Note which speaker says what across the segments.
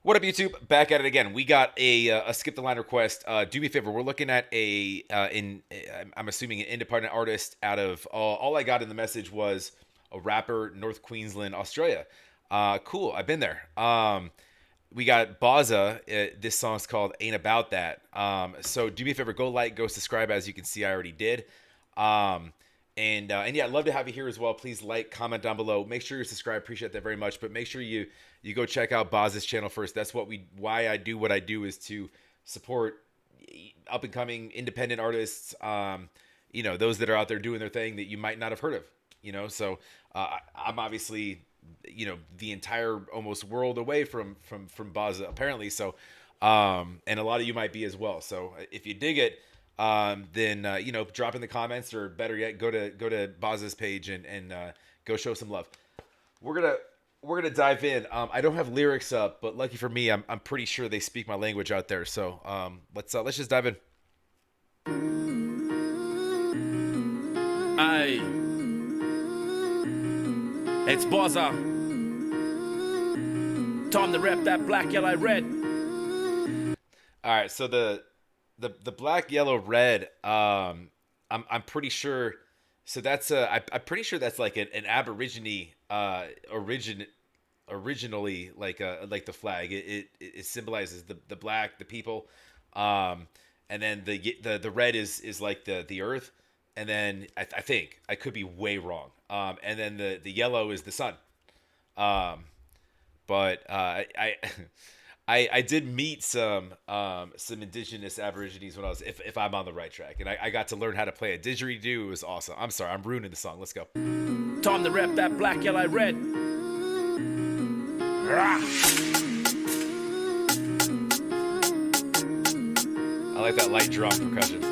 Speaker 1: What up, YouTube? Back at it again. We got a skip the line request. Do me a favor. We're looking at I'm assuming an independent artist out of all I got in the message was a rapper, North Queensland, Australia. Cool. I've been there. We got Bozza. This song's called Ain't About That. So do me a favor. Go like, go subscribe. As you can see, I already did. And yeah, I'd love to have you here as well. Please like, comment down below. Make sure you're subscribed. Appreciate that very much. But make sure you go check out Bozza's channel first. That's why I do what I do, is to support up and coming independent artists. Those that are out there doing their thing that you might not have heard of. So I'm obviously the entire almost world away from Bozza apparently. So and a lot of you might be as well. So if you dig it, then drop in the comments, or better yet, go to Bozza's page and go show some love. We're gonna dive in. I don't have lyrics up, but lucky for me, I'm pretty sure they speak my language out there. So let's just dive in.
Speaker 2: Hey, it's Bozza. Time to rep that black, yellow, red.
Speaker 1: All right, so the black, yellow, red. I'm pretty sure. So that's I'm pretty sure that's like an Aborigine originally like the flag. It symbolizes the black, the people, and then the red is like the earth, and then I think I could be way wrong. And then the yellow is the sun. But I did meet some indigenous Aborigines when I was, if I'm on the right track, and I got to learn how to play a didgeridoo. It was awesome. I'm sorry, I'm ruining the song. Let's go.
Speaker 2: Time to rep that black, yellow, red.
Speaker 1: I like that light drum percussion.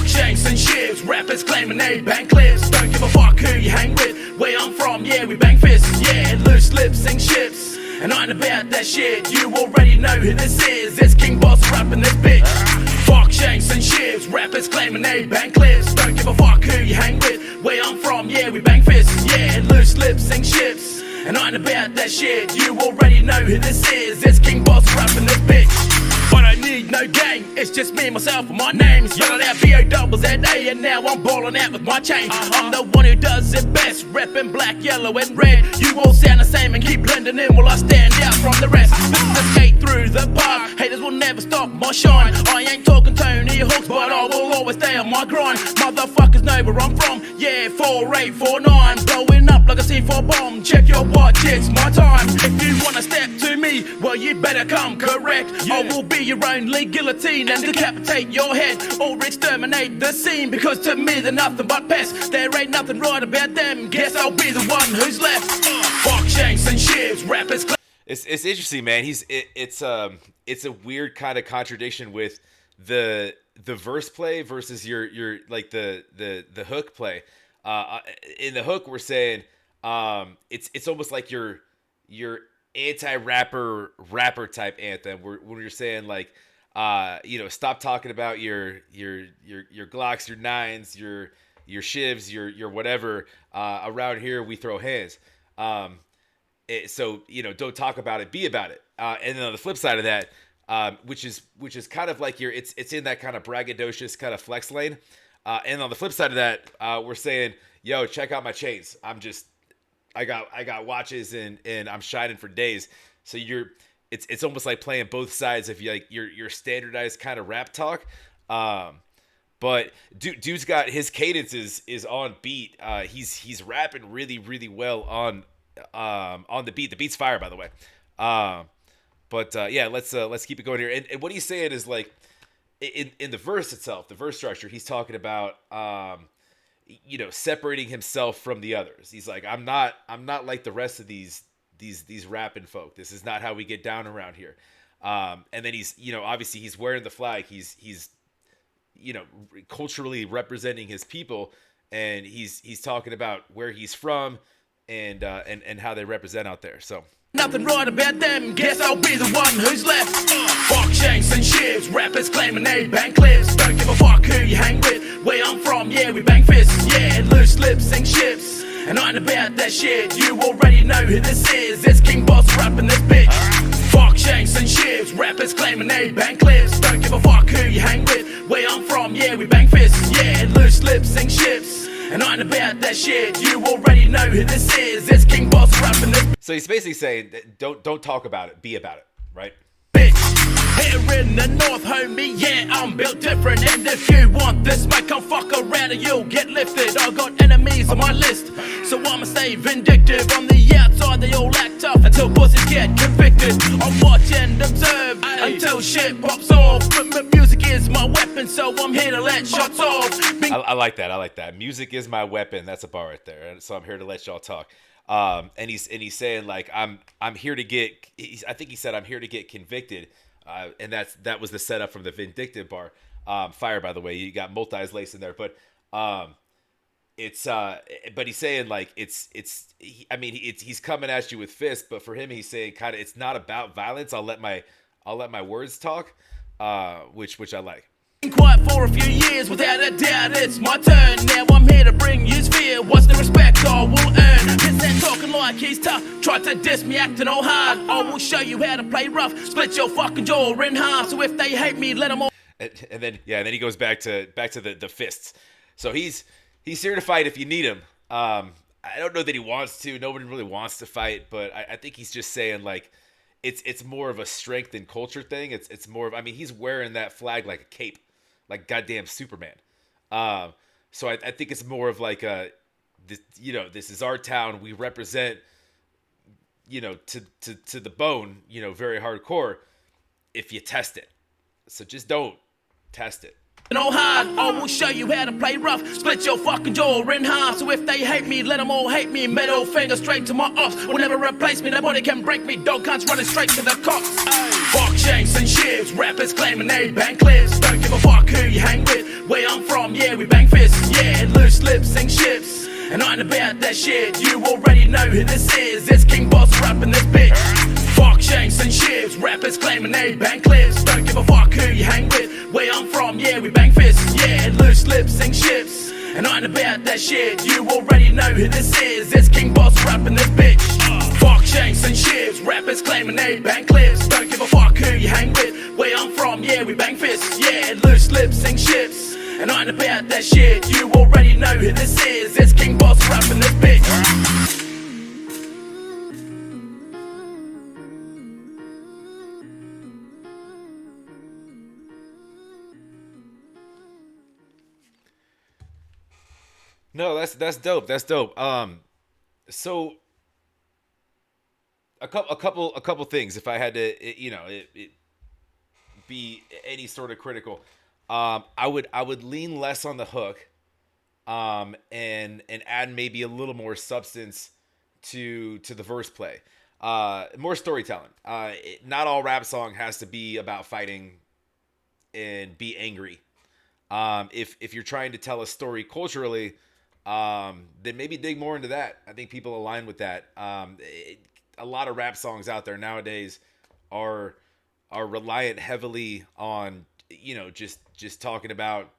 Speaker 2: Shanks and shivs, rappers claiming they bang clips. Don't give a fuck who you hang with. Where I'm from, yeah, we bang fists. Yeah, loose lips sing ships. And I ain't about that shit. You already know who this is. It's King Boss rapping this bitch. Fuck shanks and shivs, rappers claiming they bang clips. Don't give a fuck who you hang with. Where I'm from, yeah, we bang fists. Yeah, loose lips sing ships. And I ain't about that shit. You already know who this is. It's King Boss rapping this bitch. I don't need no gang, it's just me, myself, and my name's yelling out B-O-double-Z-A, and now I'm balling out with my chain. I'm the one who does it best, repping black, yellow, and red. You all sound the same and keep blending in while I stand out from the rest. This is a skate through the park, haters will never stop my shine. I ain't talking Tony Hawks, but I will always stay on my grind. Motherfuckers know where I'm from, yeah, 4849, blowing up like a C4 bomb. Check your watch, it's my time. If you wanna step to me, well, you better come correct. I will be your only guillotine and decapitate your head, or exterminate the scene, because to me they're nothing but pests. There ain't nothing right about them, guess I'll be the one who's left. Fuck shanks and shivs, rappers.
Speaker 1: It's interesting, man. It's a weird kind of contradiction with the verse play versus your like the hook play. In the hook, we're saying it's almost like your anti-rapper type anthem, when you're saying like stop talking about your Glocks, your nines, your shivs, your whatever. Around here we throw hands. So don't talk about it, be about it. And then on the flip side of that, which is kind of like it's in that kind of braggadocious kind of flex lane. And on the flip side of that, we're saying, yo, check out my chains. I got watches and I'm shining for days. So it's almost like playing both sides of your standardized kind of rap talk. But dude's got his cadence is on beat. He's rapping really, really well on the beat. The beat's fire, by the way. Yeah, let's keep it going here. And what he's saying is like in the verse itself, the verse structure, he's talking about separating himself from the others. He's like, I'm not like the rest of these rapping folk. This is not how we get down around here. And then he's, obviously he's wearing the flag. He's culturally representing his people, and he's talking about where he's from and how they represent out there. So
Speaker 2: nothing right about them, guess I'll be the one who's left. Fuck shanks and shivs, rappers claiming they bang clips. Don't give a fuck who you hang with. Where I'm from, yeah, we bang fists. Yeah, loose loose lips and ships. And I ain't about that shit, you already know who this is. It's King Boss rapping this bitch. Fuck shanks and ships, rappers claiming they bang clips. Don't give a fuck who you hang with. Where I'm from, yeah, we bang fists. Yeah, loose lips and ships. And I ain't about that shit, you already know who this is. It's King Boss rapping this.
Speaker 1: So he's basically saying, don't talk about it, be about it, right?
Speaker 2: Bitch, here in the north, homie, yeah, I'm built different. And if you want this, might come fuck around and you'll get lifted. I got enemies on my list, so I'ma stay vindictive. On the outside, they all act tough until pussies get convicted. I watch and observe until shit pops off. But music is my weapon, so I'm here to let shots off.
Speaker 1: I like that. I like that. Music is my weapon. That's a bar right there. So I'm here to let y'all talk. And he's saying like I'm here to get. I think he said I'm here to get convicted. And that was the setup from the vindictive bar. Fire, by the way, you got multis lace in there, but but he's saying like he's coming at you with fists, but for him he's saying kind of it's not about violence. I'll let my words talk, which I like.
Speaker 2: Quiet for a few years, without a doubt it's my turn. Now I'm here to bring you fear. What's the respect I will earn? This that talking like he's tough, try to diss me acting all hard. I will show you how to play rough, split your fucking jaw in half. So if they hate me, let them all.
Speaker 1: And then he goes back to the fists. So he's here to fight if you need him. I don't know that he wants to. Nobody really wants to fight, but I think he's just saying like it's more of a strength and culture thing. It's more of he's wearing that flag like a cape, like goddamn Superman. So I think it's more of like this is our town. We represent, to the bone, very hardcore. If you test it, so just don't test it.
Speaker 2: No hard, I will show you how to play rough, split your fucking jaw in half. So if they hate me, let them all hate me. Middle finger straight to my ops. Will never replace me, nobody can break me. Dog cunts running straight to the cops. Fuck shanks and ships, rappers claiming they bang clips. Don't give a fuck who you hang with. Where I'm from, yeah, we bang fists. Yeah, loose lips and ships. And I ain't about that shit, you already know who this is. It's King Boss rapping this bitch. Fuck shanks and ships, rappers claiming they bang clips. Don't give a fuck who you hang with. Where I'm from, yeah, we bang fists. Yeah, loose lips and ships. And I ain't about that shit, you already know who this is. It's King Boss rapping this bitch. Fuck shanks and ships, rappers claiming they bang clips. Don't give a fuck who you hang with. Where I'm from, yeah, we bang fists. Yeah, loose lips and ships. And I ain't about that shit, you already know who this is. It's King Boss rapping this bitch.
Speaker 1: No, that's dope. That's dope. So a couple things. If I had to, be any sort of critical, I would lean less on the hook, and add maybe a little more substance to the verse play, more storytelling. Not all rap song has to be about fighting and be angry. If you're trying to tell a story culturally, then maybe dig more into that. I think people align with that. A lot of rap songs out there nowadays are reliant heavily on just talking about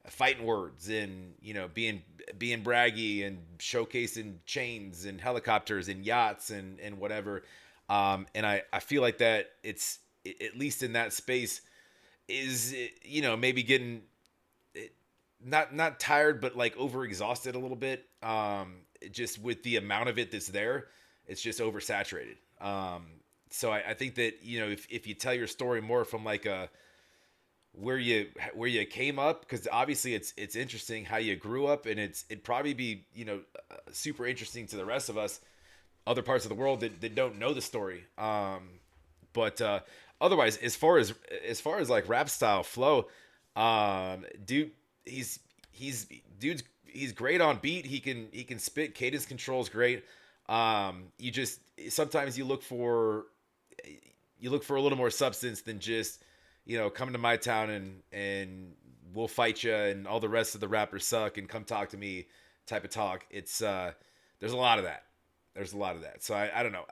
Speaker 1: fighting words and being braggy and showcasing chains and helicopters and yachts and whatever. And I feel like that it's at least in that space is maybe getting not tired, but like overexhausted a little bit. Just with the amount of it that's there, it's just oversaturated. So I think that if you tell your story more from like a where you came up, because obviously it's interesting how you grew up, and it'd probably be super interesting to the rest of us, other parts of the world that don't know the story. But otherwise, as far as like rap style flow, dude. He's great on beat. He can spit. Cadence control's great. Sometimes you look for a little more substance than just come to my town and we'll fight you and all the rest of the rappers suck and come talk to me type of talk. It's there's a lot of that. So I don't know.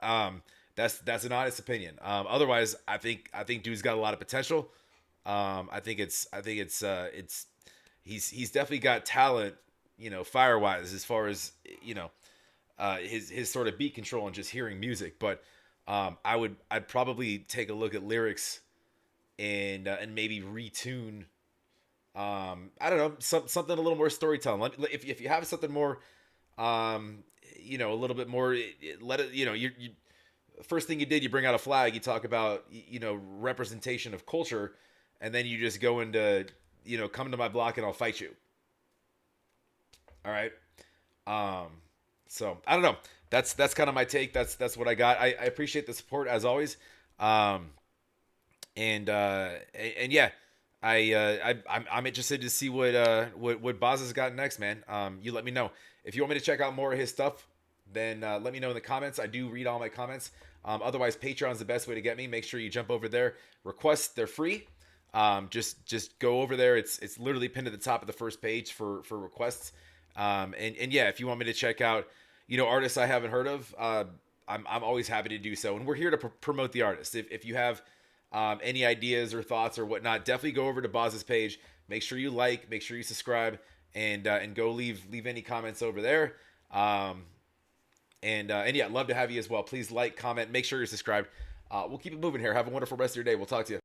Speaker 1: That's an honest opinion. Otherwise, I think dude's got a lot of potential. I think it's he's definitely got talent, fire wise, as far as his sort of beat control and just hearing music. But I'd probably take a look at lyrics and maybe retune. I don't know, something a little more storytelling. If you have something more, a little bit more, let it. You first thing you did, you bring out a flag. You talk about representation of culture, and then you just go into come to my block and I'll fight you. All right. Um, so I don't know. That's kind of my take. That's what I got. I appreciate the support as always. Um, and yeah, I'm interested to see what Bozza's got next, man. You let me know if you want me to check out more of his stuff. Then let me know in the comments. I do read all my comments. Otherwise, Patreon's the best way to get me. Make sure you jump over there. Requests, they're free. Just go over there. It's literally pinned at the top of the first page for requests. And yeah, if you want me to check out artists I haven't heard of, I'm always happy to do so. And we're here to promote the artist. If you have any ideas or thoughts or whatnot, definitely go over to Bozza's page. Make sure you like, make sure you subscribe, and go leave any comments over there. And yeah, I'd love to have you as well. Please like, comment, make sure you're subscribed. We'll keep it moving here. Have a wonderful rest of your day. We'll talk to you.